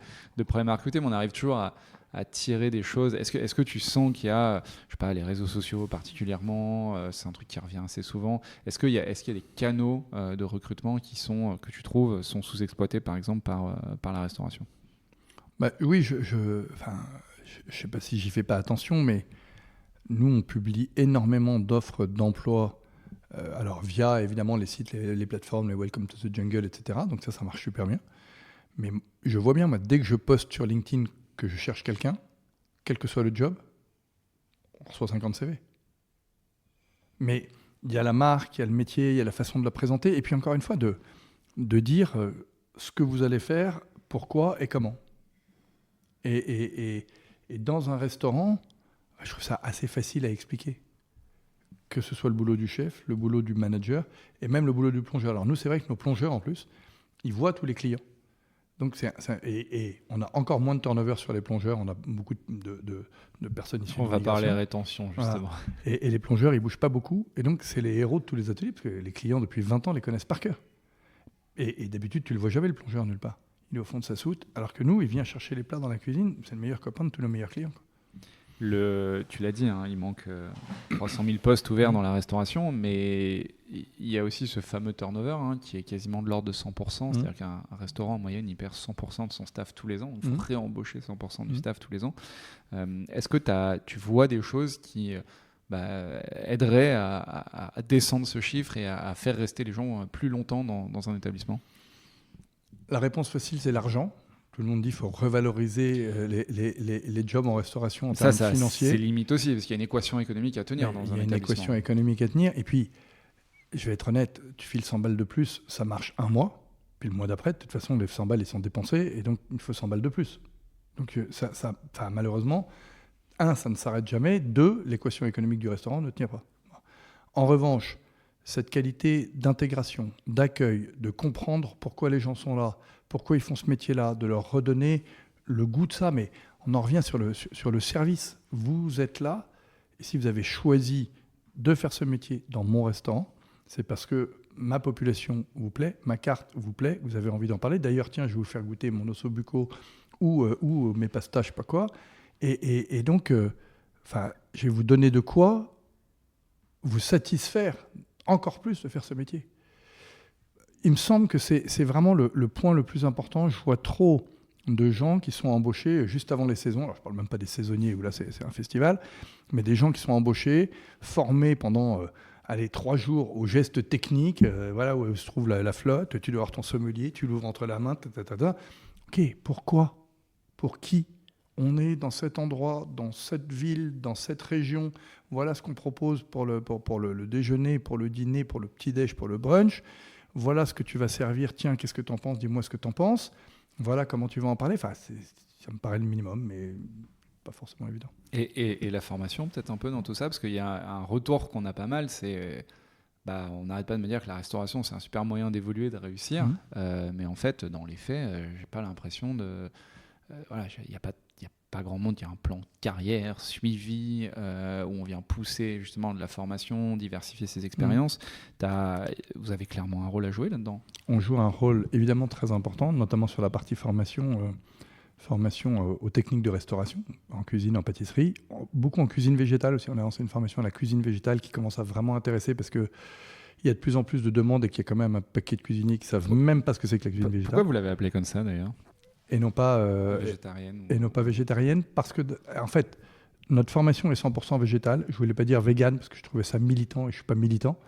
problèmes à recruter, mais on arrive toujours à tirer des choses. Est-ce que tu sens qu'il y a, je sais pas, les réseaux sociaux particulièrement, c'est un truc qui revient assez souvent. Est-ce qu'il y a des canaux de recrutement que tu trouves sont sous-exploités, par exemple, par la restauration? Oui, je sais pas si j'y fais pas attention, mais nous, on publie énormément d'offres d'emploi, alors via évidemment les sites, les plateformes, les Welcome to the Jungle, etc. Donc ça marche super bien. Mais je vois bien, moi, dès que je poste sur LinkedIn que je cherche quelqu'un, quel que soit le job, on reçoit 50 CV. Mais il y a la marque, il y a le métier, il y a la façon de la présenter, et puis encore une fois, de dire ce que vous allez faire, pourquoi et comment. Et dans un restaurant, je trouve ça assez facile à expliquer. Que ce soit le boulot du chef, le boulot du manager et même le boulot du plongeur. Alors nous, c'est vrai que nos plongeurs, en plus, ils voient tous les clients. Donc et on a encore moins de turnover sur les plongeurs. On a beaucoup de personnes issues de l'immigration. On va parler rétention, justement. Voilà. Et les plongeurs, ils ne bougent pas beaucoup. Et donc, c'est les héros de tous les ateliers, parce que les clients, depuis 20 ans, les connaissent par cœur. Et d'habitude, tu ne le vois jamais, le plongeur, nulle part. Il est au fond de sa soute, alors que nous, il vient chercher les plats dans la cuisine. C'est le meilleur copain de tous nos meilleurs clients. Tu l'as dit, il manque 300 000 postes ouverts dans la restauration, mais il y a aussi ce fameux turnover qui est quasiment de l'ordre de 100%. C'est-à-dire qu'un restaurant, en moyenne, il perd 100% de son staff tous les ans. Il faut réembaucher 100% du staff tous les ans. Est-ce que tu vois des choses qui aideraient à descendre ce chiffre et à faire rester les gens plus longtemps dans un établissement ? La réponse facile, c'est l'argent. Tout le monde dit qu'il faut revaloriser les jobs en restauration en termes financiers. C'est limite aussi, parce qu'il y a une équation économique à tenir dans un établissement. Il y a une équation économique à tenir. Et puis, je vais être honnête, tu files 100 balles de plus, ça marche un mois. Puis le mois d'après, de toute façon, les 100 balles, ils sont dépensés. Et donc, il faut 100 balles de plus. Donc, ça, malheureusement, ça ne s'arrête jamais. 2, l'équation économique du restaurant ne tient pas. En revanche, cette qualité d'intégration, d'accueil, de comprendre pourquoi les gens sont là, pourquoi ils font ce métier-là, de leur redonner le goût de ça. Mais on en revient sur le service. Vous êtes là, et si vous avez choisi de faire ce métier dans mon restaurant, c'est parce que ma population vous plaît, ma carte vous plaît, vous avez envie d'en parler. D'ailleurs, tiens, je vais vous faire goûter mon osso bucco ou mes pastas, je sais pas quoi. Et donc, je vais vous donner de quoi vous satisfaire encore plus de faire ce métier. Il me semble que c'est vraiment le point le plus important. Je vois trop de gens qui sont embauchés juste avant les saisons. Alors, je ne parle même pas des saisonniers, où là, c'est un festival, mais des gens qui sont embauchés, formés pendant 3 jours aux gestes techniques, voilà où se trouve la flotte, tu dois avoir ton sommelier, tu l'ouvres entre la main, Ok, pourquoi ? Pour qui ? On est dans cet endroit, dans cette ville, dans cette région. Voilà ce qu'on propose pour le déjeuner, pour le dîner, pour le petit-déj, pour le brunch. Voilà ce que tu vas servir. Tiens, qu'est-ce que tu en penses ? Dis-moi ce que tu en penses. Voilà comment tu vas en parler. Enfin, ça me paraît le minimum, mais pas forcément évident. Et la formation, peut-être un peu dans tout ça, parce qu'il y a un retour qu'on a pas mal, c'est... on n'arrête pas de me dire que la restauration, c'est un super moyen d'évoluer, de réussir. Mais en fait, dans les faits, j'ai pas l'impression de... voilà, il n'y a pas grand monde qui a un plan de carrière suivi, où on vient pousser justement de la formation, diversifier ses expériences. Vous avez clairement un rôle à jouer là-dedans. On joue un rôle évidemment très important, notamment sur la partie formation aux techniques de restauration, en cuisine, en pâtisserie. Beaucoup en cuisine végétale aussi. On a lancé une formation à la cuisine végétale qui commence à vraiment intéresser parce qu'il y a de plus en plus de demandes et qu'il y a quand même un paquet de cuisiniers qui ne savent même pas ce que c'est que la cuisine végétale. Pourquoi vous l'avez appelé comme ça d'ailleurs ? Et non pas végétarienne. Et non pas végétarienne, parce que, en fait, notre formation est 100% végétale. Je ne voulais pas dire vegan, parce que je trouvais ça militant, et je ne suis pas militant.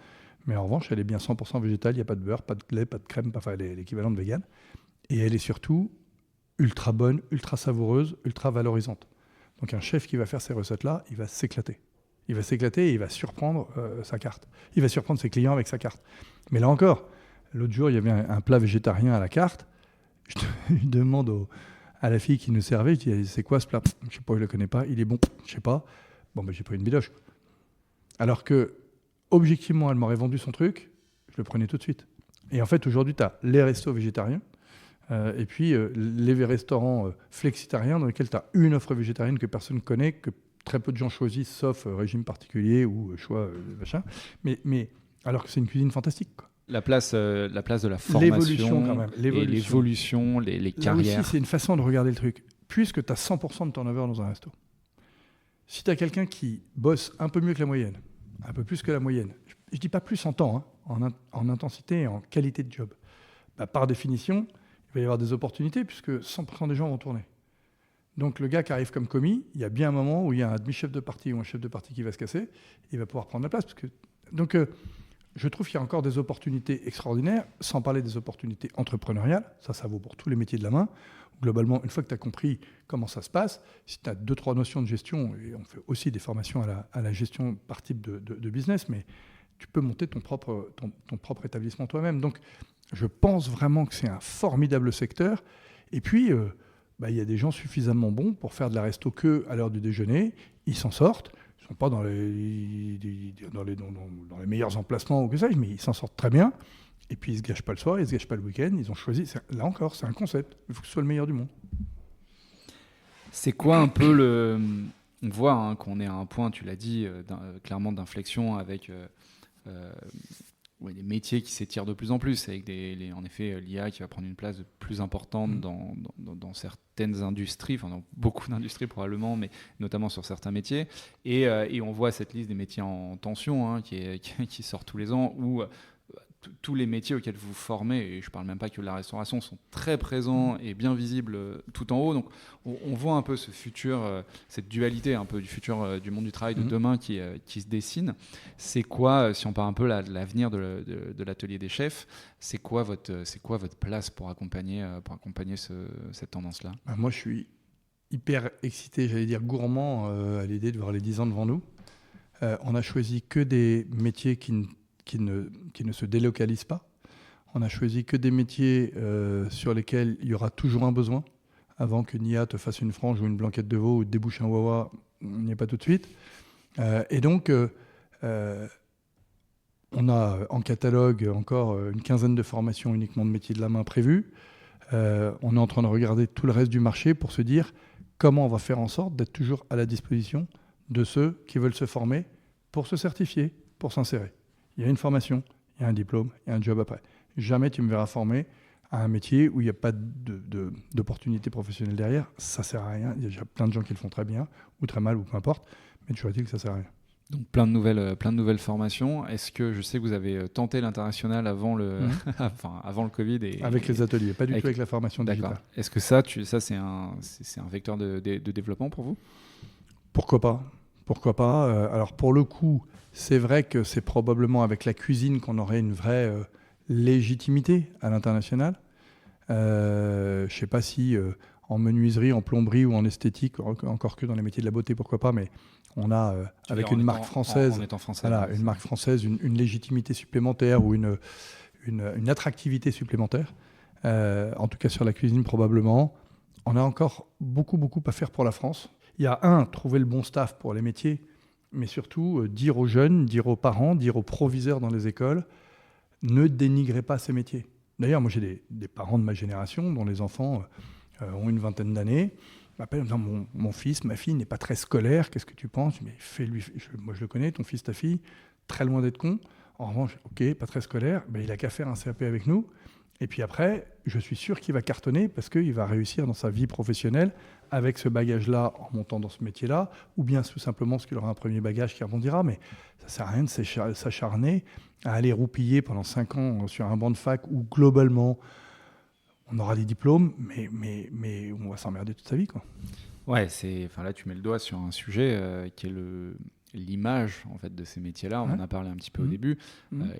Mais en revanche, elle est bien 100% végétale. Il n'y a pas de beurre, pas de lait, pas de crème, enfin, l'équivalent de vegan. Et elle est surtout ultra bonne, ultra savoureuse, ultra valorisante. Donc un chef qui va faire ces recettes-là, il va s'éclater. Il va s'éclater et il va surprendre sa carte. Il va surprendre ses clients avec sa carte. Mais là encore, l'autre jour, il y avait un plat végétarien à la carte. Je demande à la fille qui nous servait, je dis, c'est quoi ce plat ? Je ne sais pas, je ne le connais pas. Il est bon, je ne sais pas. Bon, ben, j'ai pris une bidoche. Alors que, objectivement, elle m'aurait vendu son truc, je le prenais tout de suite. Et en fait, aujourd'hui, tu as les restos végétariens et puis les restaurants flexitariens dans lesquels tu as une offre végétarienne que personne ne connaît, que très peu de gens choisissent, sauf régime particulier ou choix machin. Mais alors que c'est une cuisine fantastique, quoi. La place de la formation, l'évolution quand même. l'évolution, les carrières. Là aussi, c'est une façon de regarder le truc. Puisque tu as 100% de turnover dans un resto, si tu as quelqu'un qui bosse un peu mieux que la moyenne, un peu plus que la moyenne, je ne dis pas plus en temps, hein, en intensité et en qualité de job, bah, par définition, il va y avoir des opportunités puisque 100% des gens vont tourner. Donc le gars qui arrive comme commis, il y a bien un moment où il y a un demi-chef de partie ou un chef de partie qui va se casser, il va pouvoir prendre la place. Donc je trouve qu'il y a encore des opportunités extraordinaires, sans parler des opportunités entrepreneuriales. Ça vaut pour tous les métiers de la main. Globalement, une fois que tu as compris comment ça se passe, si tu as 2-3 notions de gestion, et on fait aussi des formations à la gestion par type de business, mais tu peux monter ton propre établissement toi-même. Donc, je pense vraiment que c'est un formidable secteur. Et puis, y a des gens suffisamment bons pour faire de la resto que à l'heure du déjeuner. Ils s'en sortent. Ils ne sont pas dans les meilleurs emplacements ou que sais-je, mais ils s'en sortent très bien. Et puis ils ne se gâchent pas le soir, ils ne se gâchent pas le week-end. Ils ont choisi, là encore, c'est un concept. Il faut que ce soit le meilleur du monde. C'est quoi un peu on voit qu'on est à un point, tu l'as dit, clairement d'inflexion avec des métiers qui s'étirent de plus en plus, avec en effet l'IA qui va prendre une place plus importante dans certaines industries, enfin dans beaucoup d'industries probablement, mais notamment sur certains métiers. Et on voit cette liste des métiers en tension qui sort tous les ans, où tous les métiers auxquels vous vous formez, et je ne parle même pas que de la restauration, sont très présents et bien visibles tout en haut. Donc on voit un peu ce futur, cette dualité un peu du futur du monde du travail de demain qui se dessine. C'est quoi, si on parle un peu de l'avenir de l'atelier des chefs, c'est quoi votre place pour accompagner cette tendance-là ? Moi, je suis hyper excité, j'allais dire gourmand à l'idée de voir les 10 ans devant nous. On a choisi que des métiers qui ne se délocalisent pas. On a choisi que des métiers sur lesquels il y aura toujours un besoin. Avant que Nia te fasse une frange ou une blanquette de veau ou te débouche un wawa, on n'y est pas tout de suite. Et donc, on a en catalogue encore une quinzaine de formations uniquement de métiers de la main prévues. On est en train de regarder tout le reste du marché pour se dire comment on va faire en sorte d'être toujours à la disposition de ceux qui veulent se former pour se certifier, pour s'insérer. Il y a une formation, il y a un diplôme, il y a un job après. Jamais tu me verras formé à un métier où il n'y a pas d'opportunité professionnelle derrière. Ça ne sert à rien. Il y a déjà plein de gens qui le font très bien, ou très mal, ou peu importe. Mais toujours est-il que ça ne sert à rien. Donc plein de nouvelles formations. Est-ce que je sais que vous avez tenté l'international avant avant le Covid avec les ateliers, pas du tout avec la formation D'accord. digitale. Est-ce que ça c'est un vecteur de développement pour vous? Pourquoi pas. Alors pour le coup, c'est vrai que c'est probablement avec la cuisine qu'on aurait une vraie légitimité à l'international. Je ne sais pas si en menuiserie, en plomberie ou en esthétique, encore que dans les métiers de la beauté, pourquoi pas, mais on a avec une marque française, marque française, une légitimité supplémentaire ou une attractivité supplémentaire. En tout cas sur la cuisine probablement. On a encore beaucoup à faire pour la France. Il y a trouver le bon staff pour les métiers, mais surtout dire aux jeunes, dire aux parents, dire aux proviseurs dans les écoles, ne dénigrez pas ces métiers. D'ailleurs, moi j'ai des parents de ma génération dont les enfants ont une vingtaine d'années, m'appellent en disant mon fils, ma fille n'est pas très scolaire, qu'est-ce que tu penses? Mais fais-lui, moi je le connais, ton fils, ta fille, très loin d'être con. En revanche, ok, pas très scolaire, il n'a qu'à faire un CAP avec nous. Et puis après, je suis sûr qu'il va cartonner parce qu'il va réussir dans sa vie professionnelle avec ce bagage-là en montant dans ce métier-là, ou bien tout simplement parce qu'il aura un premier bagage qui rebondira. Mais ça ne sert à rien de s'acharner à aller roupiller pendant 5 ans sur un banc de fac où globalement, on aura des diplômes, mais on va s'emmerder toute sa vie, quoi. Ouais, là tu mets le doigt sur un sujet qui est l'image en fait de ces métiers-là. On en a parlé un petit peu au début.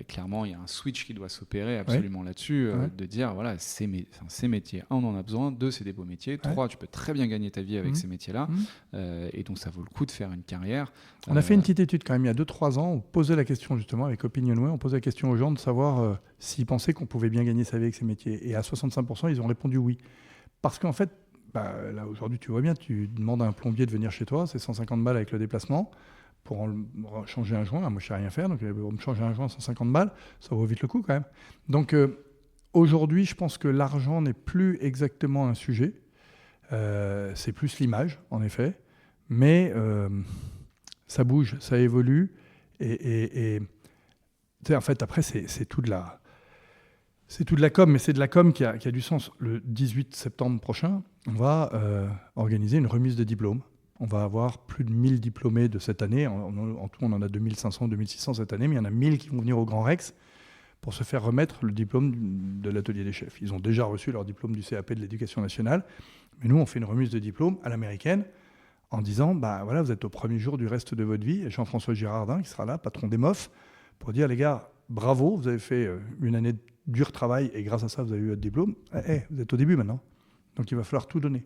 Clairement, il y a un switch qui doit s'opérer absolument là-dessus, de dire voilà, ces métiers, un, on en a besoin, deux, c'est des beaux métiers, trois, tu peux très bien gagner ta vie avec ces métiers-là, et donc ça vaut le coup de faire une carrière. On a fait une petite étude quand même il y a 2-3 ans, on posait la question justement avec Opinionway, on posait la question aux gens de savoir s'ils pensaient qu'on pouvait bien gagner sa vie avec ces métiers. Et à 65%, ils ont répondu oui. Parce qu'en fait, là aujourd'hui, tu vois bien, tu demandes à un plombier de venir chez toi, c'est 150 balles avec le déplacement. Pour changer un joint, moi je ne sais rien faire, donc pour me changer un joint à 150 balles, ça vaut vite le coup quand même. Donc aujourd'hui, je pense que l'argent n'est plus exactement un sujet, c'est plus l'image en effet, mais ça bouge, ça évolue, et en fait après c'est tout de la com, mais c'est de la com qui a du sens. Le 18 septembre prochain, on va organiser une remise de diplômes. On va avoir plus de 1000 diplômés de cette année. En tout, on en a 2500, 2600 cette année, mais il y en a 1000 qui vont venir au Grand Rex pour se faire remettre le diplôme de l'atelier des chefs. Ils ont déjà reçu leur diplôme du CAP de l'Éducation nationale, mais nous, on fait une remise de diplôme à l'américaine en disant, voilà, vous êtes au premier jour du reste de votre vie, et Jean-François Girardin, qui sera là, patron des MOF, pour dire, les gars, bravo, vous avez fait une année de dur travail, et grâce à ça, vous avez eu votre diplôme. Vous êtes au début maintenant, donc il va falloir tout donner.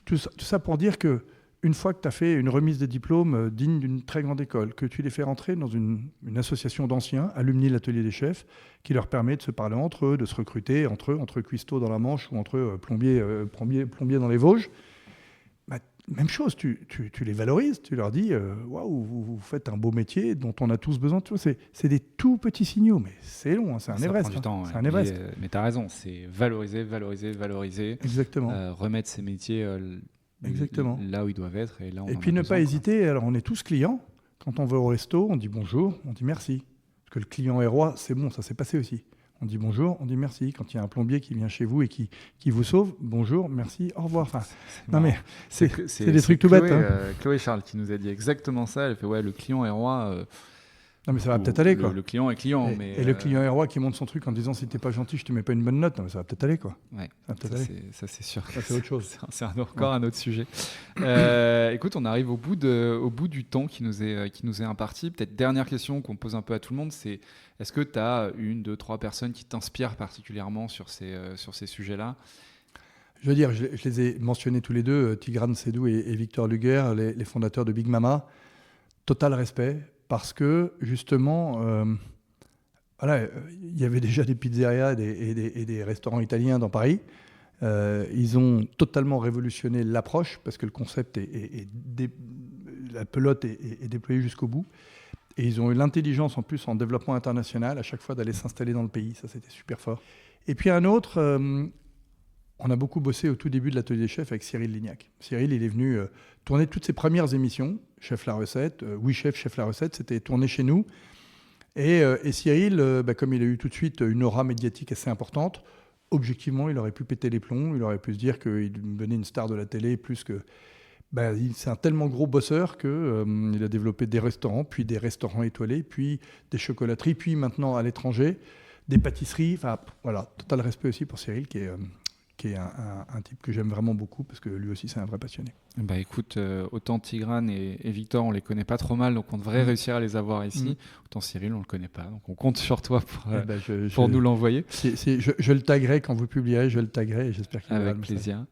Tout ça pour dire que une fois que tu as fait une remise des diplômes digne d'une très grande école, que tu les fais rentrer dans une association d'anciens, Alumni l'Atelier des Chefs, qui leur permet de se parler entre eux, de se recruter entre cuistots dans la Manche ou entre plombiers dans les Vosges, même chose, tu les valorises, tu leur dis waouh, vous faites un beau métier dont on a tous besoin. Tu vois, c'est des tout petits signaux, mais c'est long, c'est un Everest. Ça prend du temps, c'est un Everest. Mais tu as raison, c'est valoriser. Exactement. Remettre ces métiers Exactement. Là où ils doivent être. Et puis ne pas hésiter. Alors on est tous clients. Quand on va au resto, on dit bonjour, on dit merci. Parce que le client est roi, c'est bon, ça s'est passé aussi. On dit bonjour, on dit merci. Quand il y a un plombier qui vient chez vous et qui vous sauve, bonjour, merci, au revoir. Enfin, c'est des trucs tout bêtes. Chloé Charles qui nous a dit exactement ça. Elle fait le client est roi. Non, mais ça va peut-être aller, quoi. Le client est client. Et le client est roi qui monte son truc en disant si t'es pas gentil, je te mets pas une bonne note. Non, mais ça va peut-être aller, quoi. Ouais, ça c'est sûr. Ça, c'est autre chose. C'est encore un autre sujet. Écoute, on arrive au bout du temps qui nous est imparti. Peut-être dernière question qu'on pose un peu à tout le monde, c'est est-ce que tu as 1, 2, 3 personnes qui t'inspirent particulièrement sur ces sujets-là? Je veux dire, je les ai mentionnés tous les deux, Tigran Sedou et Victor Luger, les fondateurs de Big Mama. Total respect. Parce que, justement, il y avait déjà des pizzerias et des restaurants italiens dans Paris. Ils ont totalement révolutionné l'approche parce que le concept la pelote est déployée jusqu'au bout. Et ils ont eu l'intelligence, en plus, en développement international, à chaque fois d'aller s'installer dans le pays. Ça, c'était super fort. Et puis un autre, on a beaucoup bossé au tout début de l'Atelier des Chefs avec Cyril Lignac. Cyril, il est venu tourner toutes ses premières émissions, Chef la recette, Oui Chef, Chef la recette, c'était tourné chez nous. Et Cyril, comme il a eu tout de suite une aura médiatique assez importante, objectivement, il aurait pu péter les plombs, il aurait pu se dire qu'il devenait une star de la télé plus que... c'est un tellement gros bosseur qu'il a développé des restaurants, puis des restaurants étoilés, puis des chocolateries, puis maintenant à l'étranger, des pâtisseries. Enfin, voilà, total respect aussi pour Cyril, qui est un type que j'aime vraiment beaucoup, parce que lui aussi, c'est un vrai passionné. Écoute, autant Tigrane et Victor, on les connaît pas trop mal, donc on devrait réussir à les avoir ici. Autant Cyril, on le connaît pas, donc on compte sur toi pour nous l'envoyer. Je le taguerai quand vous publierez, je le taguerai, et j'espère qu'il avec plaisir.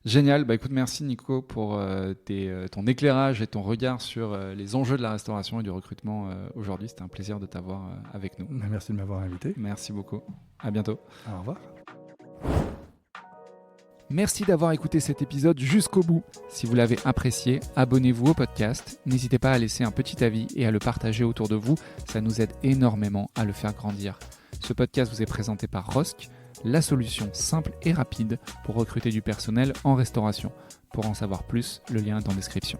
Génial, écoute, merci Nico pour ton éclairage et ton regard sur les enjeux de la restauration et du recrutement aujourd'hui. C'était un plaisir de t'avoir avec nous. Merci de m'avoir invité. Merci beaucoup. À bientôt. Au revoir. Merci d'avoir écouté cet épisode jusqu'au bout. Si vous l'avez apprécié, abonnez-vous au podcast. N'hésitez pas à laisser un petit avis et à le partager autour de vous. Ça nous aide énormément à le faire grandir. Ce podcast vous est présenté par Rosk, la solution simple et rapide pour recruter du personnel en restauration. Pour en savoir plus, le lien est en description.